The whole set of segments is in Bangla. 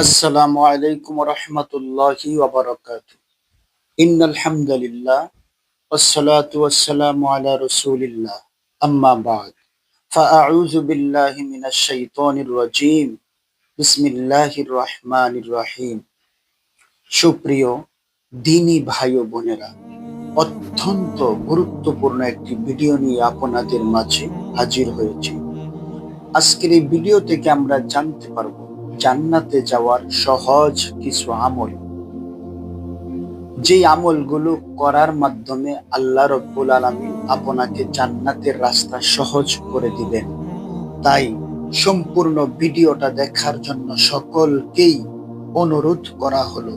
আসসালামু আলাইকুম রহমতুল্লাহি ওয়াবারাকাতুহু। ইন্নাল হামদুলিল্লাহ ওয়াসসালাতু ওয়াসসালামু আলা রাসূলিল্লাহ। আম্মা বা'দ। ফাআউযু বিল্লাহি মিনাশ শাইতানির রাজীম। বিসমিল্লাহির রহমানির রহিম। সুপ্রিয় দ্বীনী ভাই ও বোনেরা, অত্যন্ত গুরুত্বপূর্ণ একটি ভিডিও নিয়ে আপনাদের মাঝে হাজির হয়েছি। আজকের এই ভিডিও থেকে আমরা জানতে পারবো জান্নাতে যাওয়ার সহজ কিছু আমল, যে আমলগুলো করার মাধ্যমে আল্লাহ রব্বুল আলামিন আপনাকে জান্নাতের রাস্তা সহজ করে দিবেন। তাই সম্পূর্ণ ভিডিওটা দেখার জন্য সকলকেই অনুরোধ করা হলো।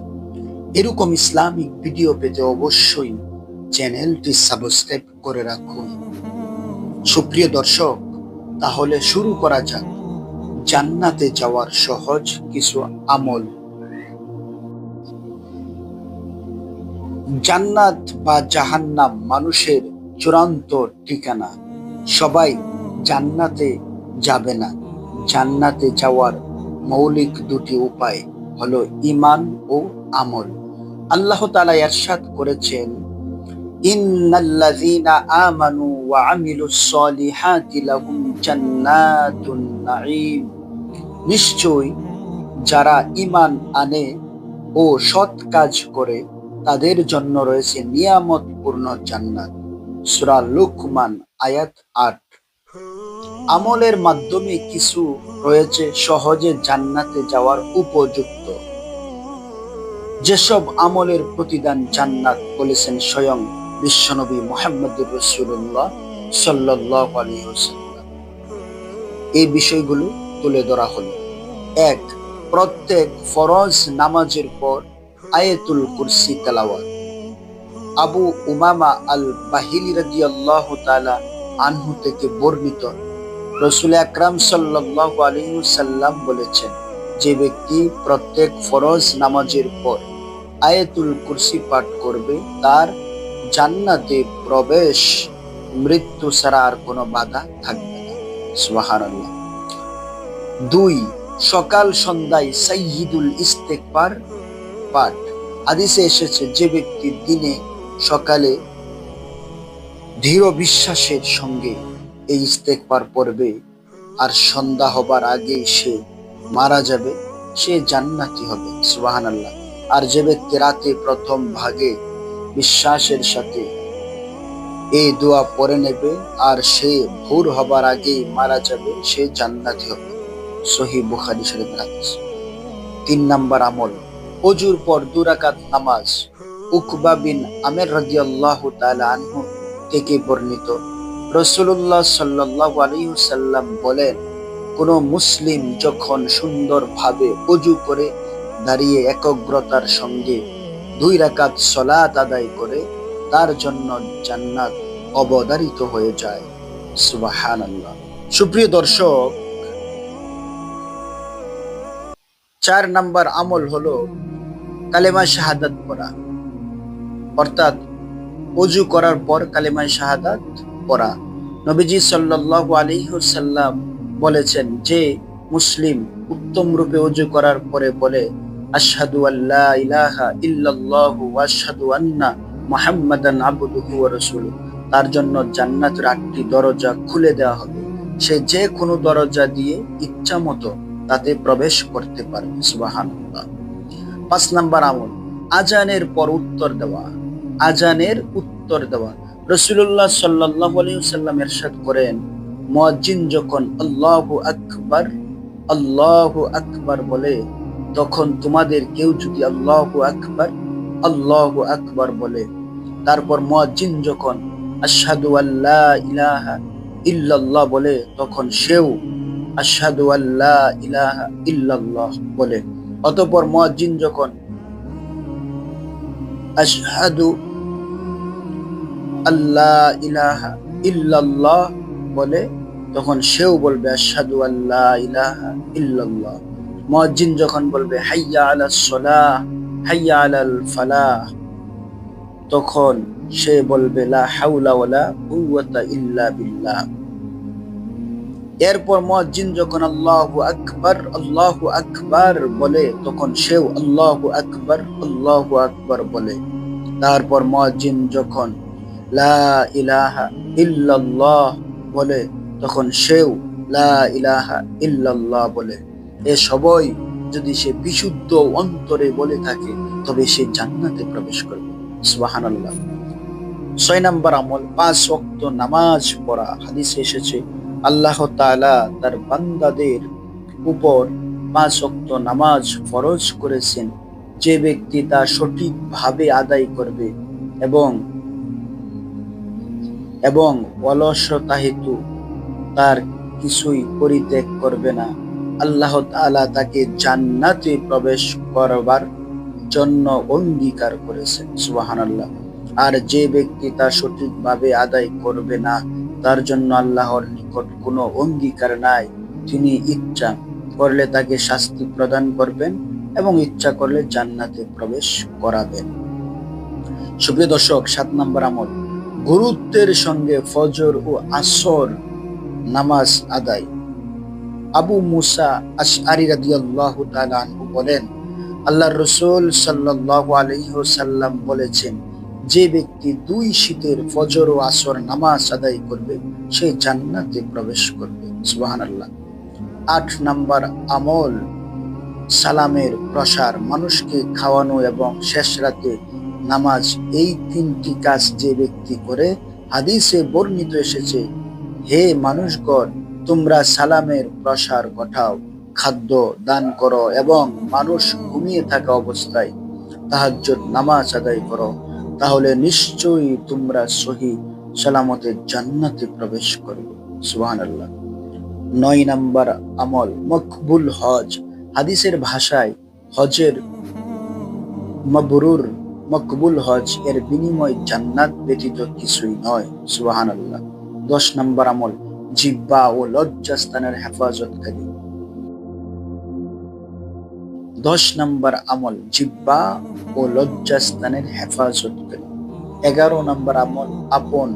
এরকম ইসলামিক ভিডিও পেতে অবশ্যই চ্যানেলটি সাবস্ক্রাইব করে রাখুন। সুপ্রিয় দর্শক, তাহলে শুরু করা যাক জান্নাতে যাওয়ার সহজ কিছু আমল। জান্নাত বা জাহান্নাম মানুষের চূড়ান্ত ঠিকানা। সবাই জান্নাতে যাবে না। জান্নাতে যাওয়ার মৌলিক দুটি উপায় হলো ঈমান ও আমল। আল্লাহ তাআলা ইরশাদ করেছেন, ইন্নাল্লাযীনা আমানু ওয়া আমিলুস সলিহাতি লাহুম জান্নাতুন নাঈম। নিশ্চয়ই যারা ঈমান আনে ও সৎ কাজ করে তাদের জন্য রয়েছে নিয়ামতপূর্ণ জান্নাত। সূরা লুকমান আয়াত ৮। আমলের মাধ্যমে কিছু রয়েছে সহজে জান্নাতে যাওয়ার উপযুক্ত। যেসব আমলের প্রতিদান জান্নাত বলেছেন স্বয়ং বিশ্বনবী মুহাম্মদুর রাসূলুল্লাহ সাল্লাল্লাহু আলাইহি ওয়াসাল্লাম। এই বিষয়গুলো তুলে ধরা হলো। ১. প্রত্যেক ফরজ নামাজের পর আয়াতুল কুরসি তেলাওয়াত। আবু উমামা আল বাহিলি রাদিয়াল্লাহু তাআলা আনহু থেকে বর্ণিত, রাসূল আকরাম সাল্লাল্লাহু আলাইহি ওয়াসাল্লাম বলেছেন, যে ব্যক্তি প্রত্যেক ফরজ নামাজের পর আয়াতুল কুরসি পাঠ করবে তার জান্নাতে প্রবেশ মৃত্যু ছাড়া আর কোনো বাধা থাকবে না। সুবহানাল্লাহ। ২. সকাল সন্ধ্যায় সাইয়্যিদুল ইস্তেগফার পাঠ। হাদিসে এসেছে, যে ব্যক্তি দিনে সকালে দৃঢ় বিশ্বাসের সঙ্গে এই ইস্তেগফার পড়বে আর সন্ধ্যা হবার আগেই সে মারা যাবে, সে জান্নাতি হবে। সুবহানাল্লাহ। আর যে ব্যক্তি রাতে প্রথম ভাগে বিশ্বাসের সাথে এই দোয়া পড়ে নেবে আর সে ভোর হবার আগেই মারা যাবে, সে জান্নাতি হবে। সহিহ বুখারী শরীফের হাদিস। ৩ নাম্বার আমল, ওযুর পর ২ রাকাত নামাজ। উকবা বিন আমের রাদিয়াল্লাহু তাআলা আনহু থেকে বর্ণিত, রাসূলুল্লাহ সাল্লাল্লাহু আলাইহি ওয়াসাল্লাম বলেন, কোন মুসলিম যখন সুন্দরভাবে ওযু করে দাঁড়িয়ে একগ্রতার সঙ্গে ২ রাকাত সালাত আদায় করে তার জন্য জান্নাত অবধারিত হয়ে যায়। সুবহানাল্লাহ। সুপ্রিয় দর্শক, ৪ নাম্বার আমল হলো কালেমা শাহাদাত পড়া, অর্থাৎ ওযু করার পর কালেমা শাহাদাত পড়া। নবীজি সাল্লাল্লাহু আলাইহি ওয়াসাল্লাম বলেছেন, যে মুসলিম উত্তম রূপে ওযু করার পরে বলে, আশহাদু আল্লা ইলাহা ইল্লাল্লাহু ওয়া আশহাদু আন্না মুহাম্মাদান আবদুহু ওয়া রাসূলুহু, তার জন্য জান্নাতের ৮টি দরজা খুলে দেওয়া হবে। সে যে কোনো দরজা দিয়ে ইচ্ছা মতো তাতে প্রবেশ করতে পারে। সুবহানাল্লাহ। ৫ নাম্বার আমল, আজানের পর উত্তর দেওয়া। আজানের উত্তর দেওয়া। রাসূলুল্লাহ সাল্লাল্লাহু আলাইহি ওয়াসাল্লাম ইরশাদ করেন, মুয়াজ্জিন যখন আল্লাহু আকবার আল্লাহু আকবার বলে, তখন তোমাদের কেউ যদি আল্লাহু আকবার বলে, তারপর মুয়াজ্জিন যখন আশহাদু আল্লা ইলাহা ইল্লাল্লাহ বলে, তখন সেও আশহাদু আল্লা ইলাহা ইল্লাল্লাহ বলে। অতঃপর মুয়াজ্জিন যখন আশহাদু আল্লা ইলাহা ইল্লাল্লাহ বলে, তখন সেও বলবে আশহাদু আল্লা ইলাহা ইল্লাল্লাহ। মুয়াজ্জিন যখন বলবে হাইয়া আলাস সালাহ হাইয়া আলাল ফালাহ, তখন সে বলবে লা হাওলা ওয়ালা কুওয়াতা ইল্লা বিল্লাহ। এরপর মুয়াজ্জিন যখন আল্লাহু আকবার বলে, তখন সেও আল্লাহু আকবার বলে। তারপর মুয়াজ্জিন যখন লা ইলাহা ইল্লাল্লাহ বলে, তখন সেও লা ইলাহা ইল্লাল্লাহ বলে। এ সবই যদি সে বিশুদ্ধ অন্তরে বলে থাকে, তবে সে জান্নাতে প্রবেশ করবে। সুবহানাল্লাহ। 6 নম্বর আমল, 5 ওয়াক্ত নামাজ পড়া। হাদিসে এসেছে আল্লাহ তাআলা তার বান্দাদের উপর 5 ওয়াক্ত নামাজ ফরজ করেছেন। যে ব্যক্তি তা সঠিকভাবে আদায় করবে এবং এবং অলসতা হেতু তার কিছুই পরিত্যাগ করবে না, আল্লাহ তাআলা তাকে জান্নাতে প্রবেশ করবার জন্য অঙ্গীকার করেছেন। সুবহানাল্লাহ। আর যে ব্যক্তি তা সঠিকভাবে আদায় করবে না, তার জন্য আল্লাহর নিকট কোনো অঙ্গীকার নাই। তিনি ইচ্ছা করলে তাকে শাস্তি প্রদান করবেন এবং ইচ্ছা করলে জান্নাতে প্রবেশ করাবেন। সুপ্রিয় দর্শক, 7 নম্বর আমল, গুরুত্বের সঙ্গে ফজর ও আসর নামাজ আদায়। আবু মুসা আশআরী রাদিয়াল্লাহু তাআলা আনহু বলেন, আল্লাহর রাসূল সাল্লাল্লাহু আলাইহি ওয়াসাল্লাম বলেছেন, যে ব্যক্তি 2 শীতের ফজর ও আসর নামাজ আদায় করবে, সে জান্নাতে প্রবেশ করবে। সুবহানাল্লাহ। 8 নম্বর আমল, সালামের প্রসার। মানুষকে খাওয়ানো এবং শেষ রাতে নামাজ, এই 3টি কাজ যে ব্যক্তি করে, হাদিসে বর্ণিত এসেছে, হে মানুষগণ, তোমরা সালামের প্রসার ঘটাও, খাদ্য দান করো এবং মানুষ ঘুমিয়ে থাকা অবস্থায় তাহাজ্জুদ নামাজ আদায় করো, তাহলে নিশ্চয়ই তোমরা সহি সালামতে জান্নাতে প্রবেশ করবে। সুবহানাল্লাহ। 9 নম্বর আমল, মকবুল হজ। হাদিসের ভাষায় হজের মাবরুর, মকবুল হজ এর বিনিময় জান্নাত ব্যতীত কিছুই নয়। সুবহানাল্লাহ। 10 নম্বর আমল, জিহ্বা ও লজ্জাস্থানের হেফাজতকারী। 10 নম্বর আমল, জিহ্বা ও লজ্জাস্থানের হেফাজতকারী। 11 নম্বর আমল, আপন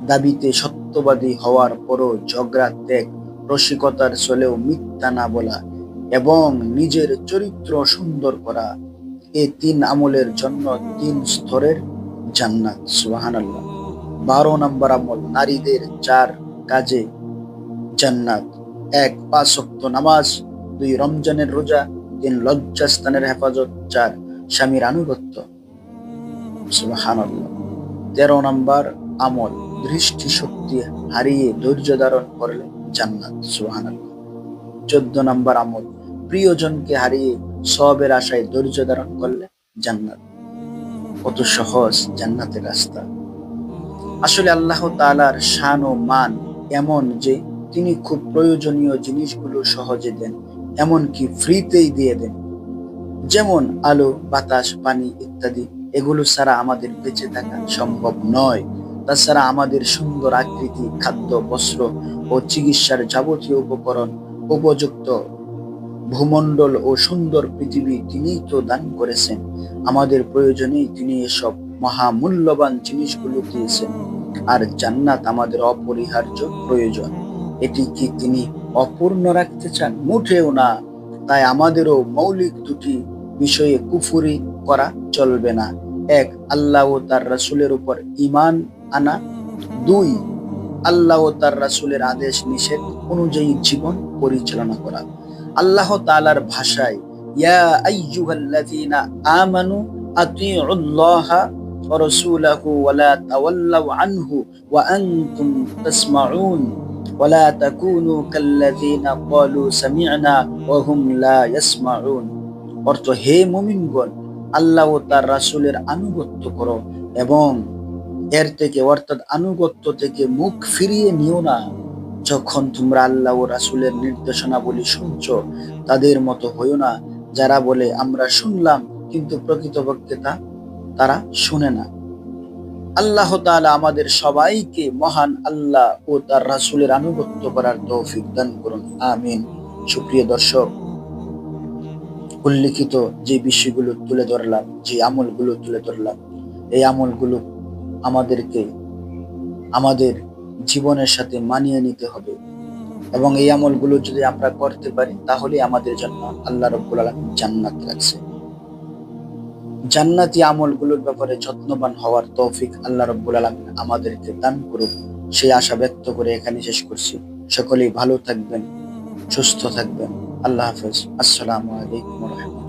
দাবিতে সত্যবাদী হওয়ার পরও ঝগড়া ত্যাগ, রসিকতার চলেও মিথ্যা না বলা এবং নিজের চরিত্র সুন্দর করা। এই 3 আমলের জন্য 3 স্তরের জান্নাত। সুবহানাল্লাহ। 12 নম্বর আমল, নারীদের 4 কাজে জান্নাত। 1 5 ওয়াক্ত নামাজ, 2 রমজানের রোজা, 3 লজ্জাস্থানের হেফাজত, 4 স্বামীর আনুগত্য। সুবহানাল্লাহ। 13 নম্বর আমল, দৃষ্টি শক্তি হারিয়ে ধৈর্য ধারণ করলে জান্নাত। সুবহানাল্লাহ। 14 নম্বর আমল, প্রিয়জনকে হারিয়ে সওয়াবের আশায় ধৈর্য ধারণ করলে জান্নাত। কত সহজ জান্নাতের রাস্তা! আসলে আল্লাহ তাআলার শান ও মান এমন যে তিনি খুব প্রয়োজনীয় জিনিসগুলো সহজে দেন, এমনকি ফ্রিতেই দিয়ে দেন। যেমন আলো, বাতাস, পানি ইত্যাদি। এগুলো ছাড়া আমাদের বেঁচে থাকা সম্ভব নয়। তাছাড়া আমাদের সুন্দর আকৃতি, খাদ্য, বস্ত্র ও চিকিৎসার যাবতীয় উপকরণ, উপযুক্ত ভূমণ্ডল ও সুন্দর পৃথিবী তিনিই তো দান করেছেন। আমাদের প্রয়োজনেই তিনি এসব মহামূল্যবান জিনিসগুলো দিয়েছেন। আর জান্নাত আমাদের অপরিহার্য প্রয়োজন। এটি কি তিনি অপূর্ণ রাখতে চান? মোটেও না। তাই আমাদেরও মৌলিক 2টি বিষয়ে কুফরি করা চলবে না। 1 আল্লাহ ও তার রাসূলের উপর ঈমান আনা। 2 আল্লাহ ও তার রাসূলের আদেশ নিষেধ অনুযায়ী জীবন পরিচালনা করা। আল্লাহ তাআলার ভাষায়, ইয়া আইয়ুহাল্লাযীনা আমানু আতিউল্লাহা ওয়া রাসূলাহু ওয়া লা তাওয়াল্লাউ আনহু ওয়া আনতুম তাসমাউন ওয়া লা তাকুনু কাল্লাযীনা ক্বালু সামি'না ওয়া হুম লা ইয়াসমাউন। অর্থ, হে মুমিনগণ, আল্লাহ ও তার রাসূলের আনুগত্য করো এবং এর থেকে অর্থাৎ আনুগত্য থেকে মুখ ফিরিয়ে নিও না। যখন তোমরা আল্লাহ ও রাসূলের নির্দেশনাবলী শুনছ, তাদের মতো হইও না যারা বলে আমরা শুনলাম কিন্তু প্রকৃতপক্ষে তারা শুনে না। আল্লাহ তাআলা আমাদের সবাইকে মহান আল্লাহ ও তার রাসূলের আনুগত্য করার তৌফিক দান করুন। আমিন। সুপ্রিয় দর্শক, উল্লিখিত যে বিষয়গুলো তুলে ধরলাম, যে আমলগুলো তুলে ধরলাম, এই আমলগুলো আমাদেরকে আমাদের জীবনের সাথে মানিয়ে নিতে হবে। এবং এই আমলগুলো যদি আমরা করতে পারি তাহলে আমাদের জন্য আল্লাহ রাব্বুল আলামিন জান্নাত রাখছে। জান্নাতি আমলগুলোর ব্যাপারে যত্নবান হওয়ার তৌফিক আল্লাহ রাব্বুল আলামিন আমাদেরকে দান করুক, সেই আশা ব্যক্ত করে এখানে শেষ করছি। সকলেই ভালো থাকবেন, সুস্থ থাকবেন। আল্লাহ হাফেজ। আসসালামু আলাইকুম ওয়া রাহমাতুল্লাহ।